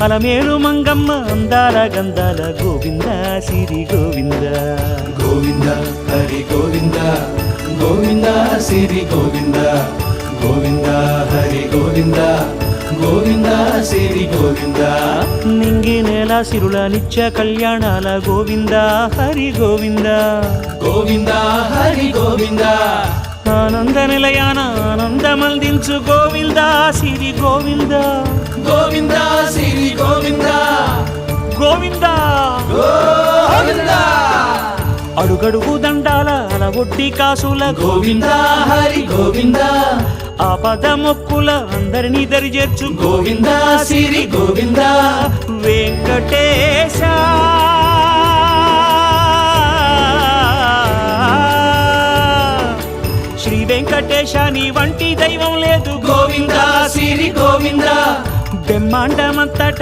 అలమేలు మంగమ్మ అందాల గంధాల గోవింద సిరి గోవింద గోవింద హరి గోవింద గోవింద సిరి గోవింద గోవింద హరి గోవింద గోవింద సిరి గోవింద నింగి నేల సిరుల నిత్య కళ్యాణాల గోవింద హరి గోవింద గోవింద హరి గోవింద ఆనంద నిలయాన ఆనందమందించు గోవింద సిరి గోవింద గోవింద సిరి గోవింద గోవింద గోవింద అడుగడుగు దండాల అలవొట్టి కాసుల గోవింద హరి గోవింద ఆపద మొక్కుల అందరినీ దరిచేర్చు గోవింద సిరి గోవింద వెంకటేశ శ్రీ వెంకటేశ నీ వంటి దైవం లేదు గోవింద సిరి గోవింద బ్రహ్మాండమంతట